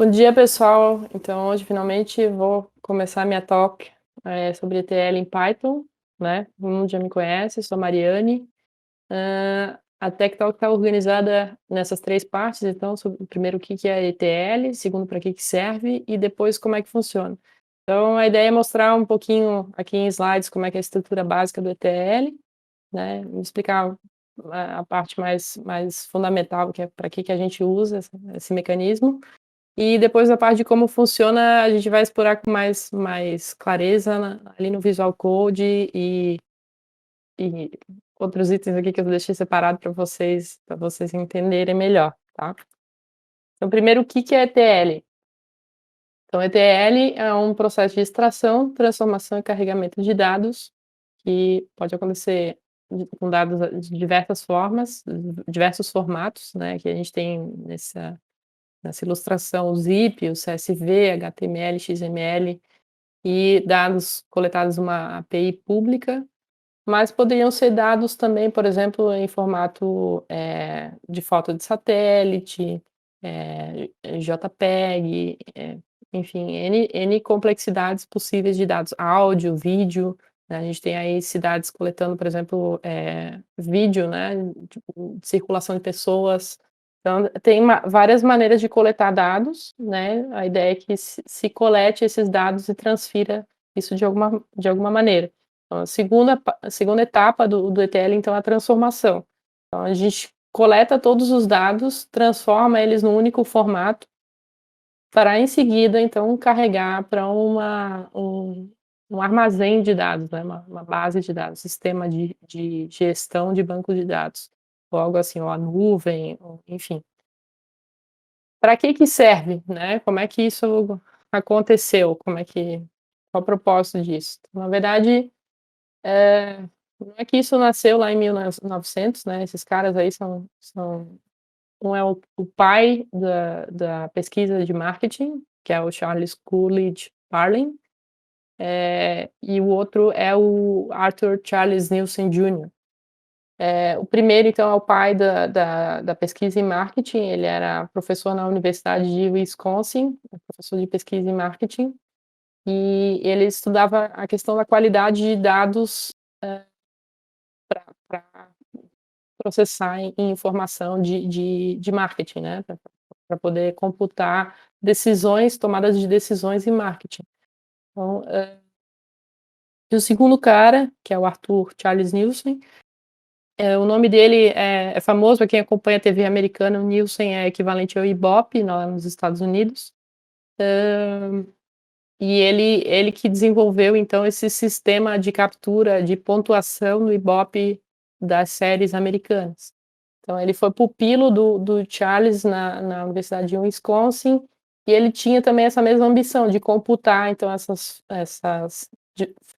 Bom dia, pessoal. Então, hoje, finalmente, vou começar minha talk sobre ETL em Python, né? Todo mundo já me conhece, sou a Mariane. A Tech Talk está organizada nessas três partes, então, sobre, primeiro, o que que é ETL, segundo, para que que serve, e depois, como é que funciona. Então, a ideia é mostrar um pouquinho aqui em slides como é que é a estrutura básica do ETL, né? Explicar a parte mais fundamental, que é para que que a gente usa esse mecanismo. E depois a parte de como funciona, a gente vai explorar com mais clareza ali no Visual Code e outros itens aqui que eu deixei separado para vocês entenderem melhor, tá? Então, primeiro, o que que é ETL? Então, ETL é um processo de extração, transformação e carregamento de dados que pode acontecer com dados de diversas formas, diversos formatos, né, que a gente tem nessa ilustração, o zip, o CSV, HTML, XML e dados coletados numa API pública, mas poderiam ser dados também, por exemplo, em formato de foto de satélite, JPEG, enfim, N complexidades possíveis de dados, áudio, vídeo, né? A gente tem aí cidades coletando, por exemplo, vídeo, né, tipo, de circulação de pessoas. Então, tem várias maneiras de coletar dados, né? A ideia é que se colete esses dados e transfira isso de alguma maneira. Então, a segunda etapa do ETL, então, é a transformação. Então, a gente coleta todos os dados, transforma eles num único formato, para em seguida, então, carregar para um armazém de dados, né? Uma base de dados, sistema de gestão de banco de dados, ou algo assim, ou a nuvem, ou, enfim. Para que que serve, né? Como é que isso aconteceu? Qual o propósito disso? Na verdade, não é que isso nasceu lá em 1900, né? Esses caras aí um é o pai da pesquisa de marketing, que é o Charles Coolidge Parlin, e o outro é o Arthur Charles Nielsen Jr. O primeiro, então, é o pai da pesquisa em marketing. Ele era professor na Universidade de Wisconsin, professor de pesquisa em marketing, e ele estudava a questão da qualidade de dados para processar em informação de marketing, né? Para poder computar tomadas de decisões em marketing. Então, e o segundo cara, que é o Arthur Charles Nielsen, o nome dele é famoso para quem acompanha a TV americana. O Nielsen é equivalente ao Ibope lá nos Estados Unidos. E ele que desenvolveu, então, esse sistema de captura de pontuação no Ibope das séries americanas. Então, ele foi pupilo do Charles na Universidade de Wisconsin, e ele tinha também essa mesma ambição de computar, então,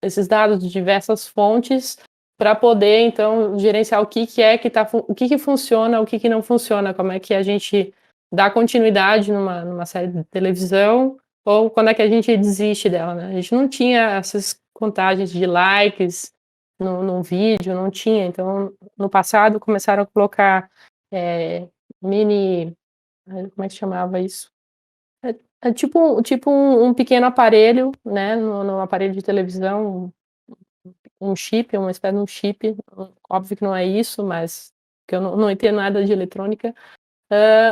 esses dados de diversas fontes para poder, então, gerenciar o que funciona, o que não funciona, como é que a gente dá continuidade numa série de televisão, ou quando é que a gente desiste dela, né? A gente não tinha essas contagens de likes num vídeo, não tinha. Então, no passado, começaram a colocar mini... Como é que chamava isso? É tipo um pequeno aparelho, né, no aparelho de televisão, um chip, uma espécie de um chip. Óbvio que não é isso, mas que eu não entendo nada de eletrônica.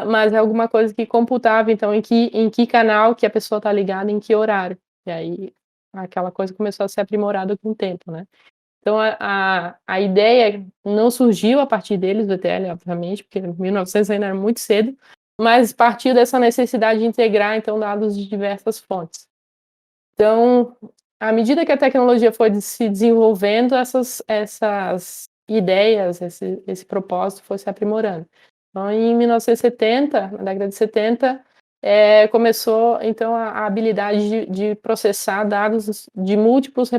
Mas é alguma coisa que computava, então, em que canal que a pessoa está ligada, em que horário. E aí, aquela coisa começou a ser aprimorada com o tempo, né? Então, a ideia não surgiu a partir deles, do ETL, obviamente, porque 1900 ainda era muito cedo, mas partiu dessa necessidade de integrar, então, dados de diversas fontes. Então, à medida que a tecnologia foi se desenvolvendo, essas ideias, esse propósito foi se aprimorando. Então, em 1970, na década de 70, começou, então, a habilidade de processar dados de múltiplos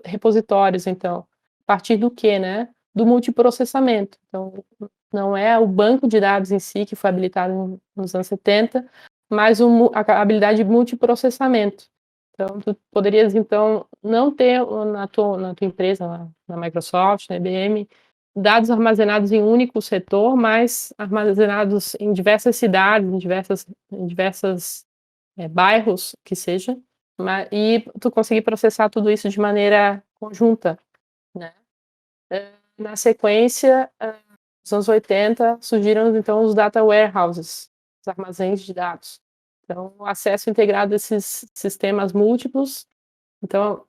repositórios, então, a partir do quê, né? Do multiprocessamento. Então, não é o banco de dados em si que foi habilitado nos anos 70, mas a habilidade de multiprocessamento. Então, tu poderias, então, não ter na tua empresa, na Microsoft, na IBM, dados armazenados em um único setor, mas armazenados em diversas cidades, em diversas bairros, que seja, e tu conseguir processar tudo isso de maneira conjunta, né. Na sequência, nos anos 80 surgiram então os data warehouses, os armazéns de dados. Então o acesso integrado a esses sistemas múltiplos, então,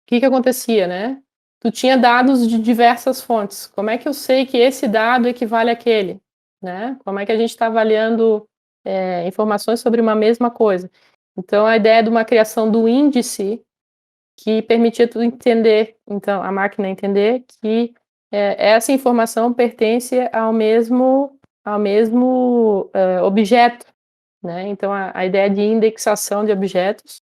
que acontecia, né, tu tinha dados de diversas fontes, como é que eu sei que esse dado equivale àquele, né, como é que a gente está avaliando, informações sobre uma mesma coisa. Então a ideia de uma criação do índice que permitia tu entender, então a máquina entender que, essa informação pertence ao mesmo, objeto, né, então a ideia de indexação de objetos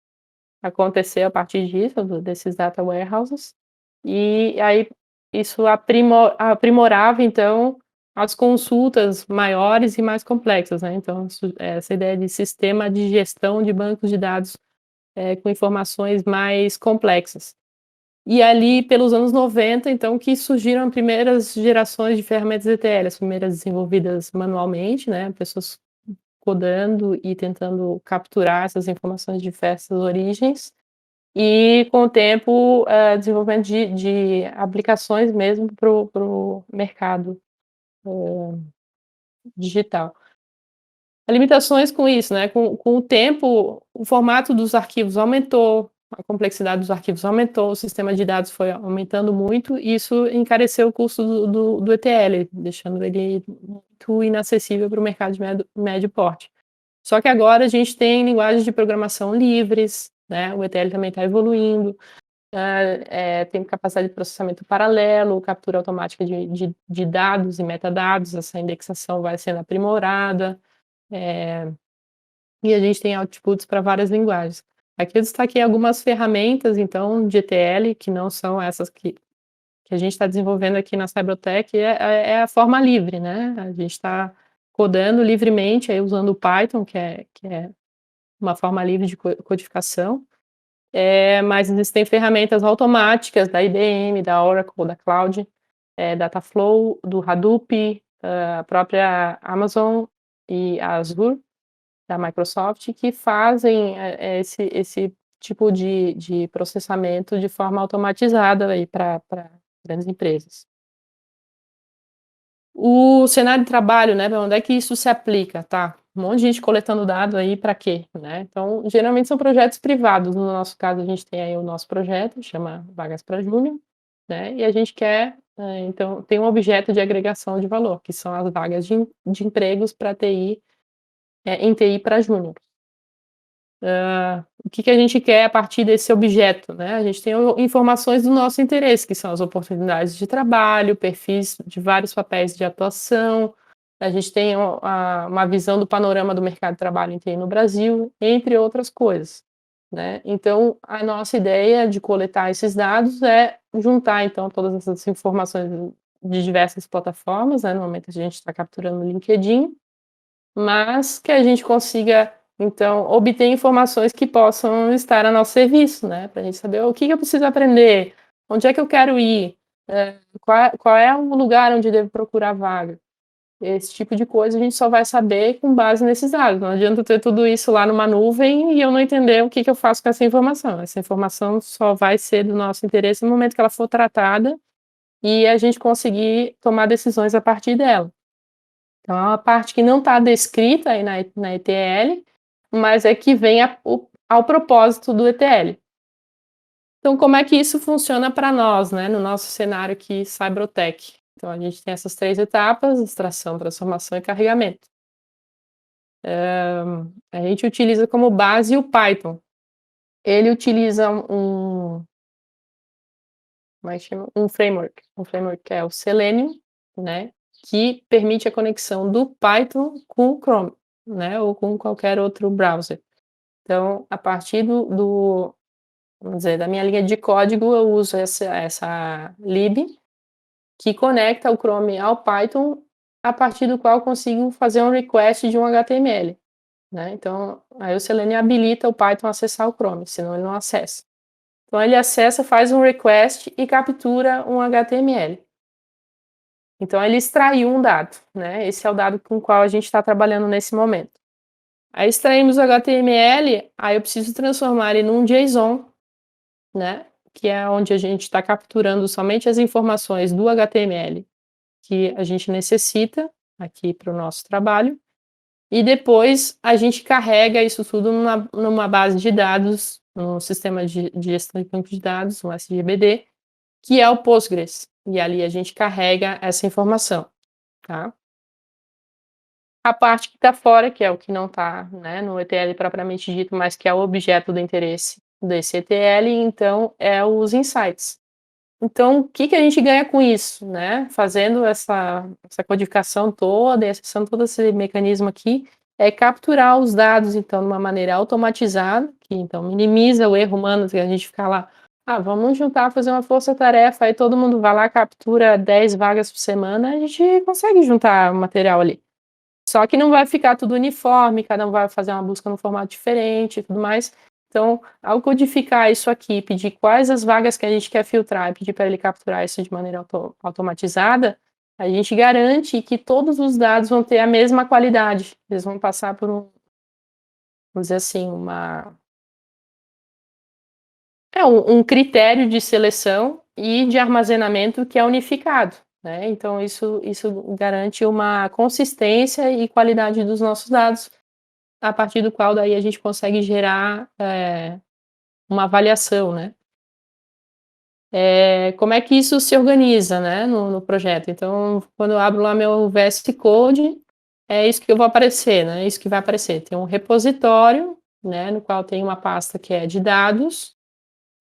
aconteceu a partir disso, desses data warehouses, e aí isso aprimorava então as consultas maiores e mais complexas, né, então essa ideia de sistema de gestão de bancos de dados, com informações mais complexas. E ali pelos anos 90, então, que surgiram as primeiras gerações de ferramentas ETL, as primeiras desenvolvidas manualmente, né, pessoas codando e tentando capturar essas informações de diversas origens, e com o tempo, desenvolvimento de aplicações mesmo para o mercado, digital. Limitações com isso, né, com o tempo, o formato dos arquivos aumentou, a complexidade dos arquivos aumentou, o sistema de dados foi aumentando muito, e isso encareceu o custo do ETL, deixando ele muito inacessível para o mercado de médio porte. Só que agora a gente tem linguagens de programação livres, né, o ETL também está evoluindo, tem capacidade de processamento paralelo, captura automática de dados e metadados, essa indexação vai sendo aprimorada, e a gente tem outputs para várias linguagens. Aqui eu destaquei algumas ferramentas, então, de ETL, que não são essas que a gente está desenvolvendo aqui na Cybrotech, é a forma livre, né, a gente está codando livremente, aí usando o Python, que é uma forma livre de codificação, mas existem ferramentas automáticas da IBM, da Oracle, da Cloud, Dataflow, do Hadoop, a própria Amazon e a Azure, da Microsoft, que fazem, esse tipo de processamento de forma automatizada aí para grandes empresas. O cenário de trabalho, né, pra onde é que isso se aplica, tá, um monte de gente coletando dado aí para quê, né, então geralmente são projetos privados, no nosso caso a gente tem aí o nosso projeto, chama Vagas para Júnior, né, e a gente quer, então tem um objeto de agregação de valor, que são as vagas de empregos para TI, em TI para júnior. O que a gente quer a partir desse objeto, né, a gente tem informações do nosso interesse, que são as oportunidades de trabalho, perfis de vários papéis de atuação, a gente tem uma visão do panorama do mercado de trabalho em TI no Brasil, entre outras coisas, né. Então a nossa ideia de coletar esses dados é juntar então todas essas informações de diversas plataformas, né, no momento a gente está capturando no LinkedIn, mas que a gente consiga, então, obter informações que possam estar a nosso serviço, né, pra gente saber o que eu preciso aprender, onde é que eu quero ir, qual é o lugar onde devo procurar vaga. Esse tipo de coisa a gente só vai saber com base nesses dados, não adianta eu ter tudo isso lá numa nuvem e eu não entender o que eu faço com essa informação só vai ser do nosso interesse no momento que ela for tratada e a gente conseguir tomar decisões a partir dela. Então é uma parte que não está descrita aí na ETL, mas é que vem ao propósito do ETL. Então como é que isso funciona para nós, né, no nosso cenário aqui Cybrotech? Então a gente tem essas 3 etapas: extração, transformação e carregamento. A gente utiliza como base o Python. Ele utiliza como é que chama? Um framework que é o Selenium, né, que permite a conexão do Python com o Chrome, né, ou com qualquer outro browser. Então, a partir vamos dizer, da minha linha de código, eu uso essa lib, que conecta o Chrome ao Python, a partir do qual eu consigo fazer um request de um HTML, né. Então, aí o Selenium habilita o Python a acessar o Chrome, senão ele não acessa. Então ele acessa, faz um request e captura um HTML. Então ele extraiu um dado, né, esse é o dado com o qual a gente está trabalhando nesse momento. Aí extraímos o HTML, aí eu preciso transformar ele num JSON, né, que é onde a gente está capturando somente as informações do HTML que a gente necessita aqui para o nosso trabalho, e depois a gente carrega isso tudo numa base de dados, num sistema de gestão de banco de dados, um SGBD, que é o Postgres, e ali a gente carrega essa informação, tá. A parte que está fora, que é o que não está, né, no ETL propriamente dito, mas que é o objeto do interesse desse ETL, então é os insights. Então, o que que a gente ganha com isso, né, fazendo essa codificação toda e acessando todo esse mecanismo aqui, é capturar os dados, então, de uma maneira automatizada, que então minimiza o erro humano que a gente ficar lá: "Ah, vamos juntar, fazer uma força-tarefa", aí todo mundo vai lá, captura 10 vagas por semana, a gente consegue juntar o material ali. Só que não vai ficar tudo uniforme, cada um vai fazer uma busca num formato diferente e tudo mais. Então, ao codificar isso aqui, pedir quais as vagas que a gente quer filtrar e pedir para ele capturar isso de maneira automatizada, a gente garante que todos os dados vão ter a mesma qualidade. Eles vão passar por vamos dizer assim, um critério de seleção e de armazenamento que é unificado, né, então isso garante uma consistência e qualidade dos nossos dados, a partir do qual daí a gente consegue gerar, uma avaliação, né. Como é que isso se organiza, né, no projeto? Então, quando eu abro lá meu VS Code, é isso que eu vou aparecer, né, é isso que vai aparecer. Tem um repositório, né, no qual tem uma pasta que é de dados,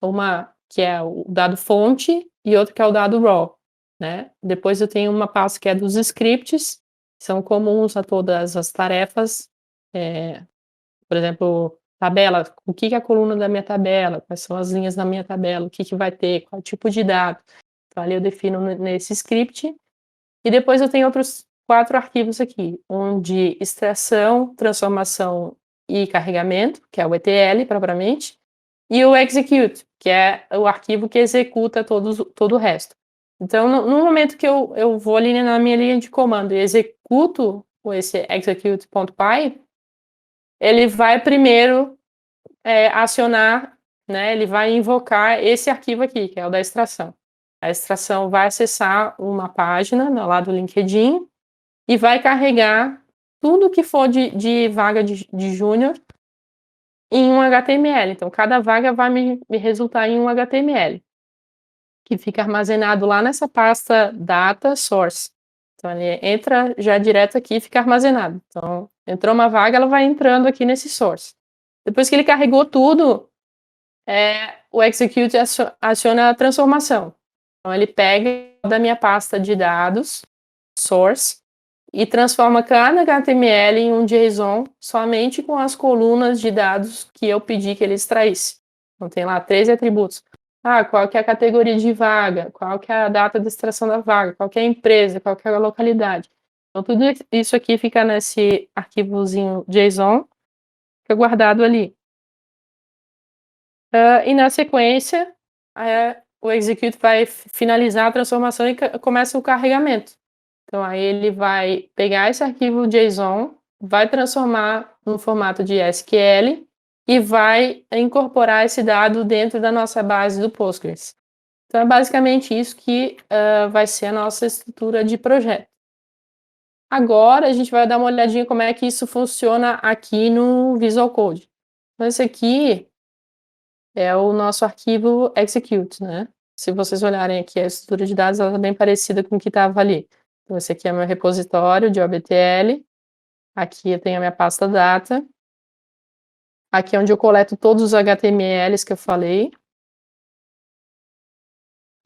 uma que é o dado fonte e outro que é o dado raw, né. Depois eu tenho uma pasta que é dos scripts, são comuns a todas as tarefas, eh, por exemplo, tabela, o que que é a coluna da minha tabela, quais são as linhas da minha tabela, o que que vai ter, qual tipo de dado. Então ali eu defino nesse script, e depois eu tenho outros 4 arquivos aqui, um de extração, transformação e carregamento, que é o ETL propriamente, e o execute, que é o arquivo que executa todo o resto. Então no momento que eu vou ali na minha linha de comando e executo esse execute.py, ele vai primeiro, acionar, né, ele vai invocar esse arquivo aqui, que é o da extração. A extração vai acessar uma página lá do LinkedIn e vai carregar tudo que for de vaga de júnior em um HTML. Então cada vaga vai me resultar em um HTML, que fica armazenado lá nessa pasta data source. Então ele entra já direto aqui e fica armazenado. Então entrou uma vaga, ela vai entrando aqui nesse source. Depois que ele carregou tudo, o execute aciona a transformação. Então ele pega da minha pasta de dados, source, e transforma cada HTML em um JSON somente com as colunas de dados que eu pedi que ele extraísse. Então tem lá 13 atributos. Qual que é a categoria de vaga, qual que é a data de extração da vaga, qual que é a empresa, qual que é a localidade. Então tudo isso aqui fica nesse arquivozinho JSON, fica guardado ali. E na sequência, o execute vai finalizar a transformação e começa o carregamento. Então aí ele vai pegar esse arquivo JSON, vai transformar no formato de SQL e vai incorporar esse dado dentro da nossa base do Postgres. Então é basicamente isso que vai ser a nossa estrutura de projeto. Agora a gente vai dar uma olhadinha como é que isso funciona aqui no Visual Code. Então esse aqui é o nosso arquivo execute, né. Se vocês olharem aqui a estrutura de dados, ela é bem parecida com o que estava ali. Então esse aqui é meu repositório de obtl, aqui eu tenho a minha pasta data, aqui é onde eu coleto todos os HTMLs que eu falei,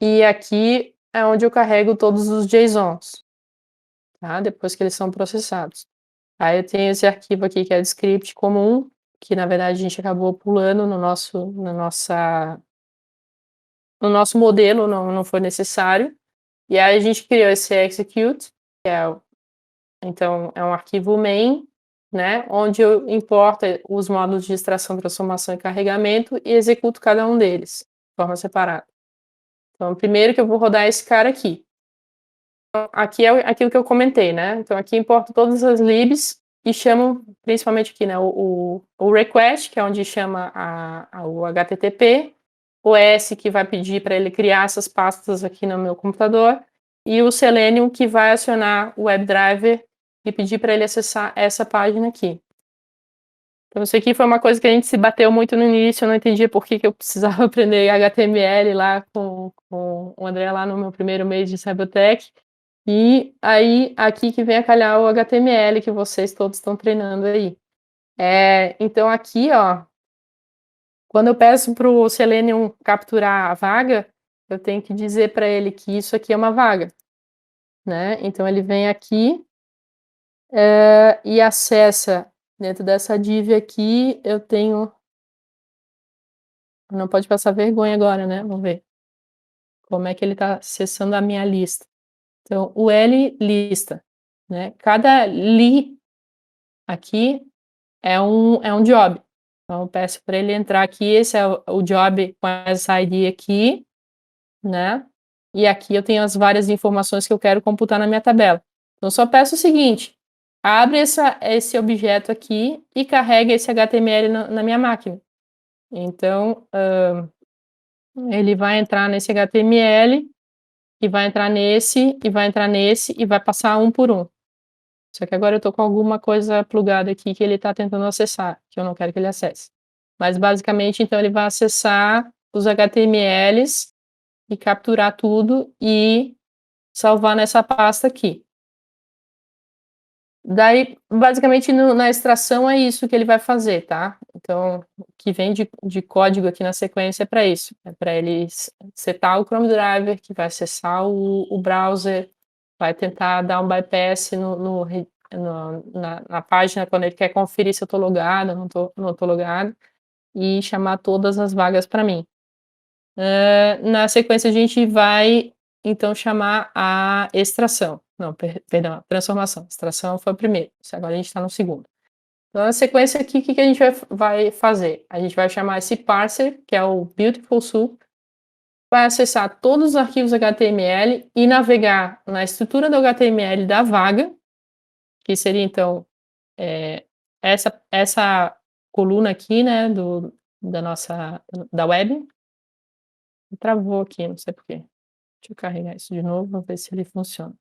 e aqui é onde eu carrego todos os JSONs, tá, depois que eles são processados. Aí eu tenho esse arquivo aqui que é de script comum, que na verdade a gente acabou pulando no nosso modelo, não foi necessário. E aí a gente criou esse execute, que então é um arquivo main, né, onde eu importo os módulos de extração, transformação e carregamento e executo cada um deles, de forma separada. Então primeiro que eu vou rodar esse cara aqui. Então, aqui é aquilo que eu comentei, né, então aqui importo todas as libs e chamo principalmente aqui, né, o request, que é onde chama o HTTP, o S, que vai pedir para ele criar essas pastas aqui no meu computador, e o Selenium, que vai acionar o WebDriver e pedir para ele acessar essa página aqui. Então isso aqui foi uma coisa que a gente se bateu muito no início, eu não entendia por que eu precisava aprender HTML lá com o André lá no meu primeiro mês de Cybertech. E aí, aqui que vem a calhar o HTML que vocês todos estão treinando aí. Então aqui, ó, quando eu peço para o Selenium capturar a vaga, eu tenho que dizer para ele que isso aqui é uma vaga, né? Então ele vem aqui e acessa dentro dessa div aqui, eu tenho... Não pode passar vergonha agora, né? Vamos ver como é que ele está acessando a minha lista. Então, o L lista, né? Cada li aqui é um job. Então, eu peço para ele entrar aqui, esse é o job com essa ID aqui, né? E aqui eu tenho as várias informações que eu quero computar na minha tabela. Então, eu só peço o seguinte, abre esse objeto aqui e carrega esse HTML na minha máquina. Então, ele vai entrar nesse HTML, e vai entrar nesse, e vai entrar nesse, e vai passar um por um. Só que agora eu estou com alguma coisa plugada aqui que ele está tentando acessar, que eu não quero que ele acesse. Mas basicamente, então, ele vai acessar os HTMLs e capturar tudo e salvar nessa pasta aqui. Daí, basicamente, na extração é isso que ele vai fazer, tá? Então, o que vem de código aqui na sequência é para isso. É para ele setar o Chrome Driver, que vai acessar o browser, vai tentar dar um bypass na página quando ele quer conferir se eu estou logado, não tô logado, e chamar todas as vagas para mim. Na sequência, a gente vai, então, chamar a extração. Não, perdão, a transformação. A extração foi o primeiro, agora a gente está no segundo. Então, na sequência aqui, o que a gente vai fazer? A gente vai chamar esse parser, que é o Beautiful Soup, vai acessar todos os arquivos HTML e navegar na estrutura do HTML da vaga, que seria, então, essa coluna aqui, né, da web. Travou aqui, não sei por quê. Deixa eu carregar isso de novo, vou ver se ele funciona.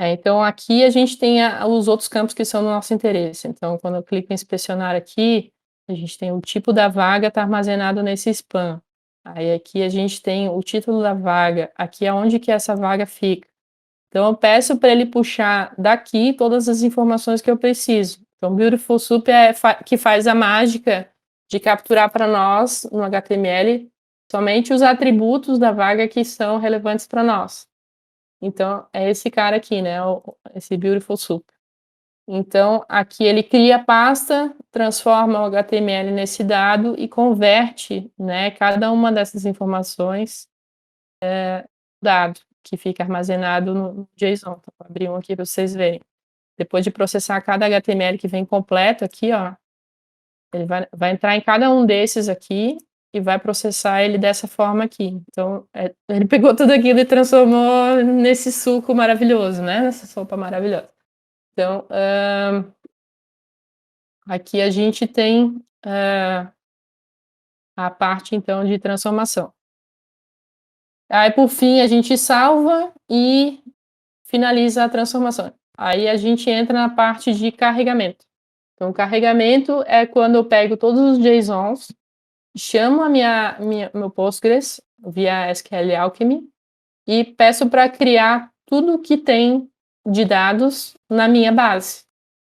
Então aqui a gente tem os outros campos que são do nosso interesse. Então, quando eu clico em inspecionar aqui, a gente tem o tipo da vaga está armazenado nesse span. Aí aqui a gente tem o título da vaga, aqui é onde que essa vaga fica. Então eu peço para ele puxar daqui todas as informações que eu preciso. Então Beautiful Soup que faz a mágica de capturar para nós, no HTML, somente os atributos da vaga que são relevantes para nós. Então, é esse cara aqui, né, esse Beautiful Soup. Então, aqui ele cria a pasta, transforma o HTML nesse dado e converte, né, cada uma dessas informações dado, que fica armazenado no JSON. Então, vou abrir um aqui para vocês verem. Depois de processar cada HTML que vem completo aqui, ó, ele vai entrar em cada um desses aqui e vai processar ele dessa forma aqui. Então, ele pegou tudo aquilo e transformou nesse suco maravilhoso, né? Nessa sopa maravilhosa. Então, aqui a gente tem a parte, então, de transformação. Aí, por fim, a gente salva e finaliza a transformação. Aí a gente entra na parte de carregamento. Então, o carregamento é quando eu pego todos os JSONs, chamo meu Postgres via SQL Alchemy e peço para criar tudo que tem de dados na minha base.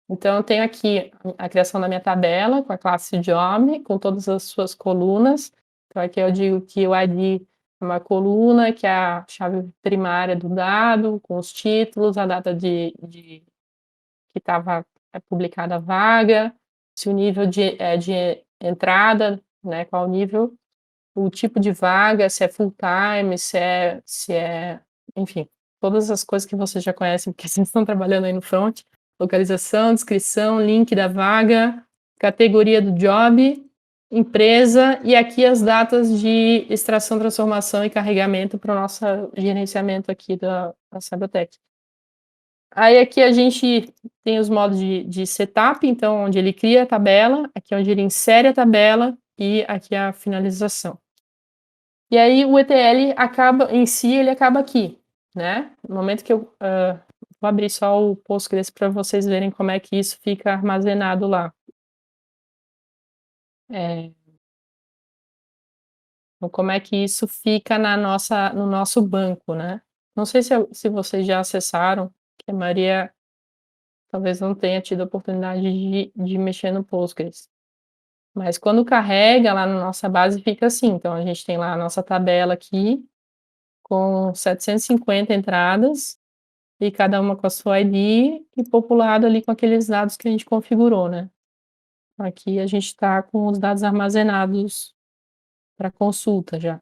Então, eu tenho aqui a criação da minha tabela com a classe job, com todas as suas colunas. Então, aqui eu digo que o ID é uma coluna, que é a chave primária do dado, com os títulos, a data que estava publicada a vaga, se o nível de entrada, né, qual o nível, o tipo de vaga, se é full-time, enfim, todas as coisas que vocês já conhecem, porque vocês estão trabalhando aí no front, localização, descrição, link da vaga, categoria do job empresa, e aqui as datas de extração, transformação e carregamento para o nosso gerenciamento aqui da Cybertech. Aí aqui a gente tem os modos de setup, então onde ele cria a tabela, aqui é onde ele insere a tabela e aqui a finalização. E aí o ETL acaba, em si, ele acaba aqui, né? No momento que eu vou abrir só o Postgres para vocês verem como é que isso fica armazenado lá. Então, como é que isso fica no nosso banco, né? Não sei se vocês já acessaram, que a Maria talvez não tenha tido a oportunidade de mexer no Postgres. Mas quando carrega lá na nossa base fica assim, então a gente tem lá a nossa tabela aqui, com 750 entradas, e cada uma com a sua ID, e populado ali com aqueles dados que a gente configurou, né? Aqui a gente está com os dados armazenados para consulta já.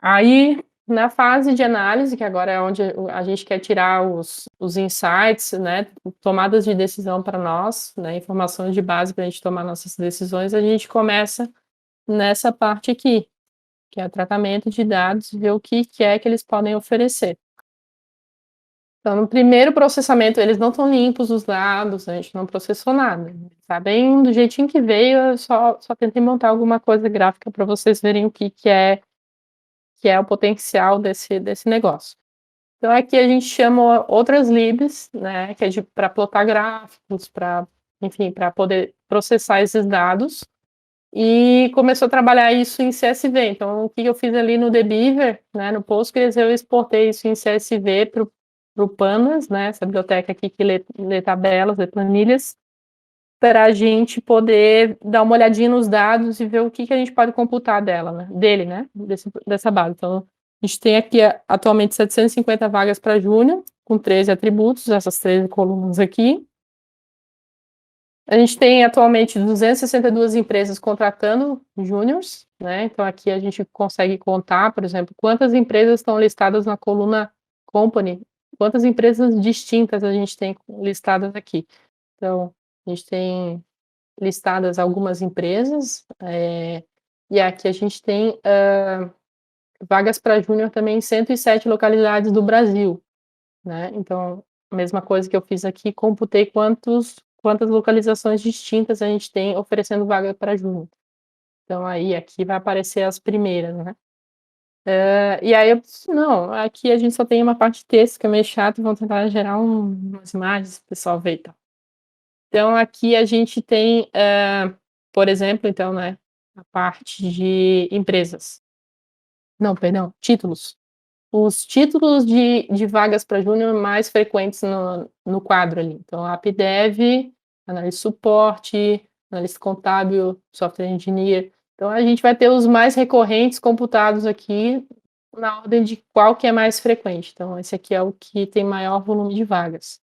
Aí, na fase de análise, que agora é onde a gente quer tirar os insights, né, tomadas de decisão para nós, né, informações de base para a gente tomar nossas decisões, a gente começa nessa parte aqui, que é o tratamento de dados, ver o que é que eles podem oferecer. Então, no primeiro processamento, eles não estão limpos os dados, a gente não processou nada. Tá bem do jeitinho que veio, eu só tentei montar alguma coisa gráfica para vocês verem o que é o potencial desse negócio. Então, aqui a gente chama outras libs, né, que é para plotar gráficos, enfim, para poder processar esses dados, e começou a trabalhar isso em CSV. Então, o que eu fiz ali no Dbeaver, né, no Postgres, eu exportei isso em CSV para o Pandas, né, essa biblioteca aqui que lê tabelas, lê planilhas, para a gente poder dar uma olhadinha nos dados e ver o que a gente pode computar dele, né, dessa base. Então, a gente tem aqui atualmente 750 vagas para júnior, com 13 atributos, essas 13 colunas aqui. A gente tem atualmente 262 empresas contratando júniors, né? Então aqui a gente consegue contar, por exemplo, quantas empresas estão listadas na coluna company, quantas empresas distintas a gente tem listadas aqui. Então, a gente tem listadas algumas empresas, e aqui a gente tem vagas para júnior também em 107 localidades do Brasil, né? Então, a mesma coisa que eu fiz aqui, computei quantas localizações distintas a gente tem oferecendo vaga para júnior. Então, aí, aqui vai aparecer as primeiras, né? E aí, eu disse, não, aqui a gente só tem uma parte de texto, que é meio chato, vamos tentar gerar umas imagens, o pessoal vê e tal. Então, aqui a gente tem, por exemplo, então, né, a parte de empresas. Não, perdão, títulos. Os títulos de vagas para júnior mais frequentes no quadro ali. Então, AppDev, analista de suporte, analista contábil, software engineer. Então, a gente vai ter os mais recorrentes computados aqui na ordem de qual que é mais frequente. Então, esse aqui é o que tem maior volume de vagas,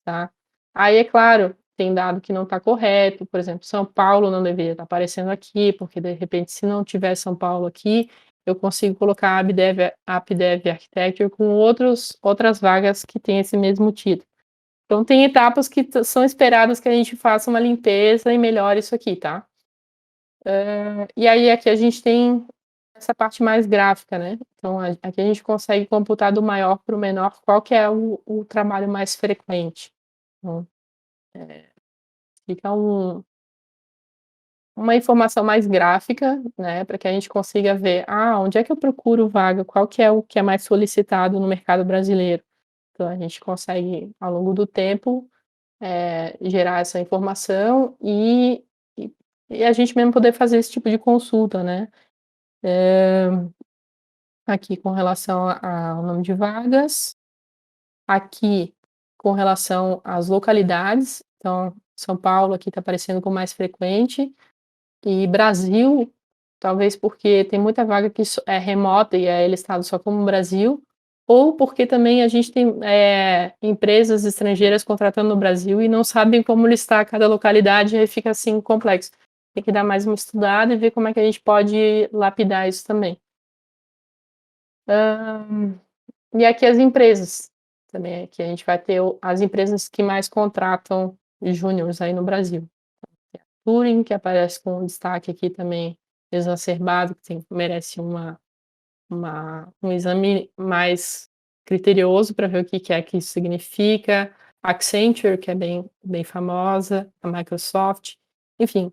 tá? Aí, é claro, tem dado que não está correto, por exemplo, São Paulo não deveria estar aparecendo aqui, porque, de repente, se não tiver São Paulo aqui, eu consigo colocar AppDev Architecture com outras vagas que têm esse mesmo título. Então, tem etapas que são esperadas que a gente faça uma limpeza e melhore isso aqui, tá? E aí, aqui a gente tem essa parte mais gráfica, né? Então, aqui a gente consegue computar do maior para o menor qual que é o trabalho mais frequente. Então, fica uma informação mais gráfica, né, para que a gente consiga ver, onde é que eu procuro vaga, qual que é o que é mais solicitado no mercado brasileiro. Então, a gente consegue, ao longo do tempo, gerar essa informação e a gente mesmo poder fazer esse tipo de consulta, né. Aqui com relação ao nome de vagas, aqui com relação às localidades, então, São Paulo aqui está aparecendo com mais frequente, e Brasil, talvez porque tem muita vaga que é remota e é listado só como Brasil, ou porque também a gente tem empresas estrangeiras contratando no Brasil e não sabem como listar cada localidade, e aí fica assim complexo. Tem que dar mais uma estudada e ver como é que a gente pode lapidar isso também. E aqui as empresas também, aqui a gente vai ter as empresas que mais contratam júniores aí no Brasil. Turing, que aparece com um destaque aqui também exacerbado, que merece um exame mais criterioso para ver o que é que isso significa. Accenture, que é bem famosa, a Microsoft, enfim.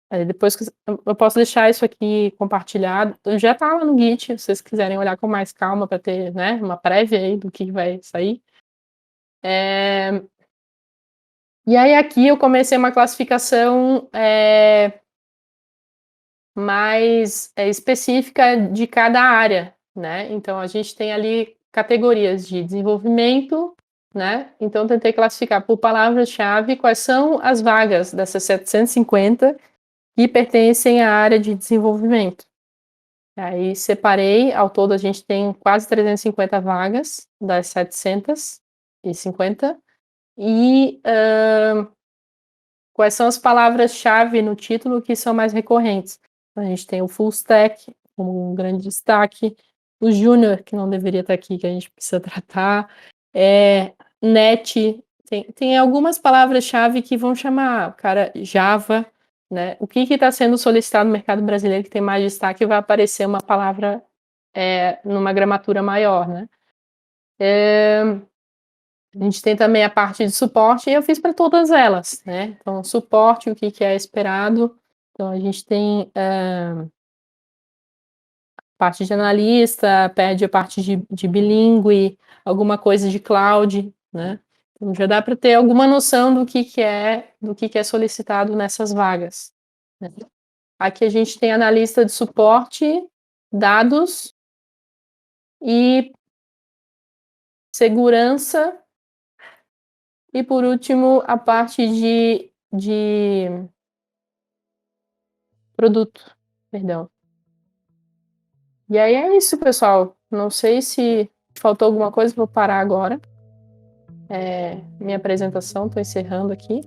Aí depois que eu posso deixar isso aqui compartilhado, já tá lá no Git, se vocês quiserem olhar com mais calma para ter, né, uma prévia aí do que vai sair. E aí aqui eu comecei uma classificação mais específica de cada área, né? Então a gente tem ali categorias de desenvolvimento, né? Então tentei classificar por palavra-chave quais são as vagas dessas 750 que pertencem à área de desenvolvimento. Aí separei, ao todo a gente tem quase 350 vagas das 750 e quais são as palavras-chave no título que são mais recorrentes. A gente tem o full stack como um grande destaque, o júnior, que não deveria estar aqui, que a gente precisa tratar, net, tem algumas palavras-chave que vão chamar, cara, Java, né? O que está sendo solicitado no mercado brasileiro que tem mais destaque vai aparecer uma palavra numa gramatura maior, né? A gente tem também a parte de suporte e eu fiz para todas elas, né? Então, suporte, o que é esperado. Então, a gente tem parte de analista, pede a parte de bilíngue, alguma coisa de cloud, né? Então, já dá para ter alguma noção do que é solicitado nessas vagas, né? Aqui a gente tem analista de suporte, dados e segurança. E por último, a parte de produto, perdão. E aí é isso, pessoal. Não sei se faltou alguma coisa, vou parar agora. Minha apresentação, estou encerrando aqui.